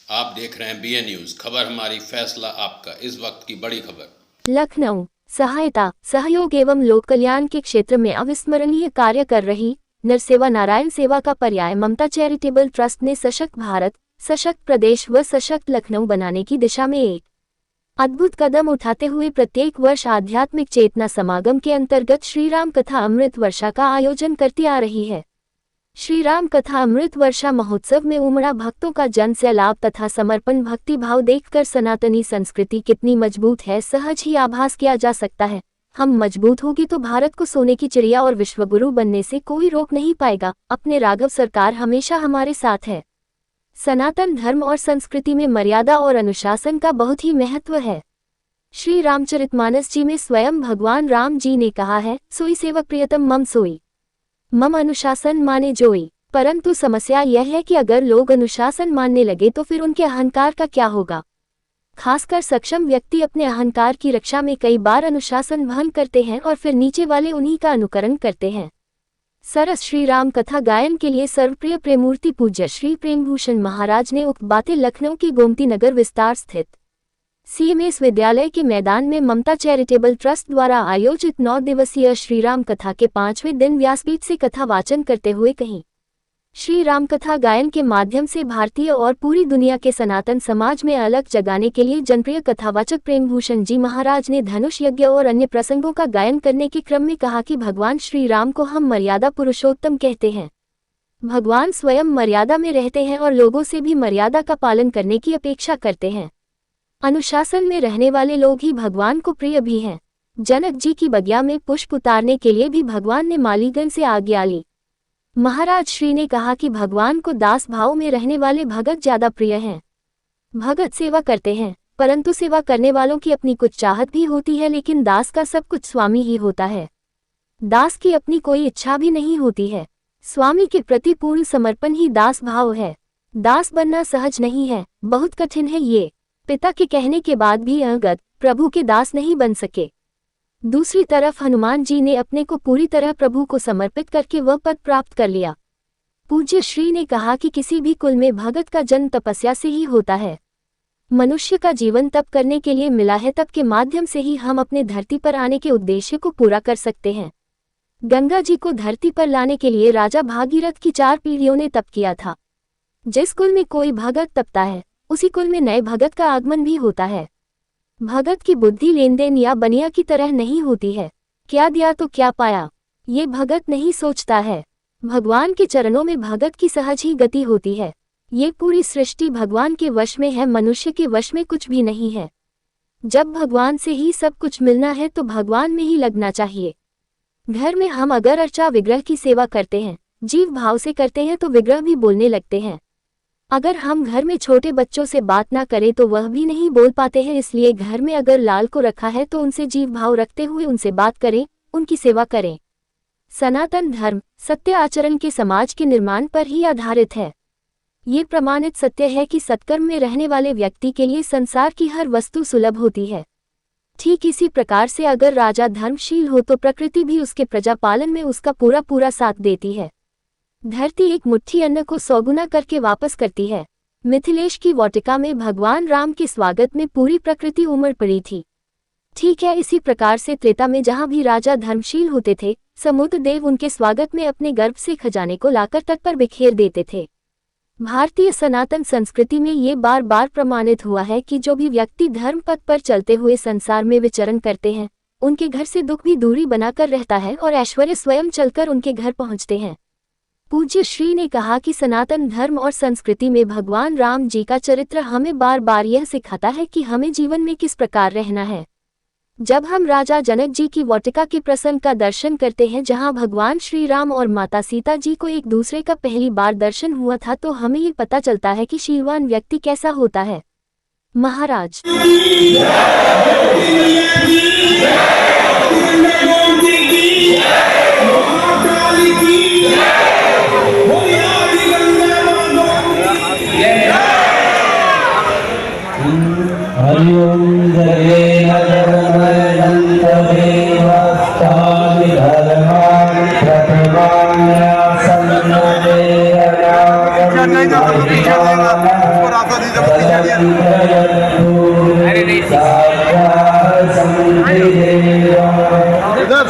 आप देख रहे हैं बीए न्यूज, खबर हमारी फैसला आपका। इस वक्त की बड़ी खबर। लखनऊ सहायता सहयोग एवं लोक कल्याण के क्षेत्र में अविस्मरणीय कार्य कर रही नरसेवा नारायण सेवा का पर्याय ममता चैरिटेबल ट्रस्ट ने सशक्त भारत, सशक्त प्रदेश व सशक्त लखनऊ बनाने की दिशा में एक अद्भुत कदम उठाते हुए प्रत्येक वर्ष आध्यात्मिक चेतना समागम के अंतर्गत श्री राम कथा अमृत वर्षा का आयोजन करती आ रही है। श्री राम कथा अमृत वर्षा महोत्सव में उमड़ा भक्तों का जन सैलाब तथा समर्पण भक्ति भाव देखकर सनातनी संस्कृति कितनी मजबूत है सहज ही आभास किया जा सकता है। हम मजबूत होगी तो भारत को सोने की चिड़िया और विश्वगुरु बनने से कोई रोक नहीं पाएगा। अपने राघव सरकार हमेशा हमारे साथ है। सनातन धर्म और संस्कृति में मर्यादा और अनुशासन का बहुत ही महत्व है। श्री रामचरितमानस जी में स्वयं भगवान राम जी ने कहा है, सोई सेवक प्रियतम मम सोई, मम अनुशासन माने जोई। परंतु समस्या यह है कि अगर लोग अनुशासन मानने लगे तो फिर उनके अहंकार का क्या होगा। खासकर सक्षम व्यक्ति अपने अहंकार की रक्षा में कई बार अनुशासन भंग करते हैं और फिर नीचे वाले उन्हीं का अनुकरण करते हैं। सरस श्री राम कथा गायन के लिए सर्वप्रिय प्रेमूर्ति पूज्य श्री प्रेमभूषण महाराज ने उक्त बातें लखनऊ की गोमती नगर विस्तार स्थित सीएमएस विद्यालय के मैदान में ममता चैरिटेबल ट्रस्ट द्वारा आयोजित 9 दिवसीय श्रीराम कथा के 5वें दिन व्यासपीठ से कथा वाचन करते हुए कहीं। श्री राम कथा गायन के माध्यम से भारतीय और पूरी दुनिया के सनातन समाज में अलग जगाने के लिए जनप्रिय कथावाचक प्रेमभूषण जी महाराज ने धनुष यज्ञ और अन्य प्रसंगों का गायन करने के क्रम में कहा कि भगवान श्री राम को हम मर्यादा पुरुषोत्तम कहते हैं। भगवान स्वयं मर्यादा में रहते हैं और लोगों से भी मर्यादा का पालन करने की अपेक्षा करते हैं। अनुशासन में रहने वाले लोग ही भगवान को प्रिय भी हैं। जनक जी की बगिया में पुष्प उतारने के लिए भी भगवान ने मालीगण से आज्ञा ली। महाराज श्री ने कहा कि भगवान को दास भाव में रहने वाले भगत ज्यादा प्रिय हैं। भगत सेवा करते हैं, परंतु सेवा करने वालों की अपनी कुछ चाहत भी होती है, लेकिन दास का सब कुछ स्वामी ही होता है। दास की अपनी कोई इच्छा भी नहीं होती है। स्वामी के प्रति पूर्ण समर्पण ही दास भाव है। दास बनना सहज नहीं है, बहुत कठिन है। ये पिता के कहने के बाद भी अगत प्रभु के दास नहीं बन सके। दूसरी तरफ हनुमान जी ने अपने को पूरी तरह प्रभु को समर्पित करके वह पद प्राप्त कर लिया। पूज्य श्री ने कहा कि किसी भी कुल में भगत का जन्म तपस्या से ही होता है। मनुष्य का जीवन तप करने के लिए मिला है, तप के माध्यम से ही हम अपने धरती पर आने के उद्देश्य को पूरा कर सकते हैं। गंगा जी को धरती पर लाने के लिए राजा भागीरथ की 4 पीढ़ियों ने तप किया था। जिस कुल में कोई भगत तपता है उसी कुल में नए भगत का आगमन भी होता है। भगत की बुद्धि लेनदेन या बनिया की तरह नहीं होती है, क्या दिया तो क्या पाया, ये भगत नहीं सोचता है। भगवान के चरणों में भगत की सहज ही गति होती है। ये पूरी सृष्टि भगवान के वश में है, मनुष्य के वश में कुछ भी नहीं है। जब भगवान से ही सब कुछ मिलना है तो भगवान में ही लगना चाहिए। घर में हम अगर अर्चा विग्रह की सेवा करते हैं, जीव भाव से करते हैं, तो विग्रह भी बोलने लगते हैं। अगर हम घर में छोटे बच्चों से बात ना करें तो वह भी नहीं बोल पाते हैं। इसलिए घर में अगर लाल को रखा है तो उनसे जीव भाव रखते हुए उनसे बात करें, उनकी सेवा करें। सनातन धर्म सत्य आचरण के समाज के निर्माण पर ही आधारित है। ये प्रमाणित सत्य है कि सत्कर्म में रहने वाले व्यक्ति के लिए संसार की हर वस्तु सुलभ होती है। ठीक इसी प्रकार से अगर राजा धर्मशील हो तो प्रकृति भी उसके प्रजा पालन में उसका पूरा साथ देती है। धरती एक मुट्ठी अन्न को 100 गुना करके वापस करती है। मिथिलेश की वाटिका में भगवान राम के स्वागत में पूरी प्रकृति उमड़ पड़ी थी। ठीक है, इसी प्रकार से त्रेता में जहाँ भी राजा धर्मशील होते थे, समुद्र देव उनके स्वागत में अपने गर्भ से खजाने को लाकर तट पर बिखेर देते थे। भारतीय सनातन संस्कृति में ये बार बार प्रमाणित हुआ है कि जो भी व्यक्ति धर्म पथ पर चलते हुए संसार में विचरण करते हैं, उनके घर से दुख भी दूरी बनाकर रहता है और ऐश्वर्य स्वयं चलकर उनके घर पहुँचते हैं। पूज्य श्री ने कहा कि सनातन धर्म और संस्कृति में भगवान राम जी का चरित्र हमें बार बार यह सिखाता है कि हमें जीवन में किस प्रकार रहना है। जब हम राजा जनक जी की वाटिका के प्रसंग का दर्शन करते हैं, जहां भगवान श्री राम और माता सीता जी को एक दूसरे का पहली बार दर्शन हुआ था, तो हमें ये पता चलता है कि शीलवान व्यक्ति कैसा होता है। महाराज हाथों दीजिए बुद्धि चलिए इधर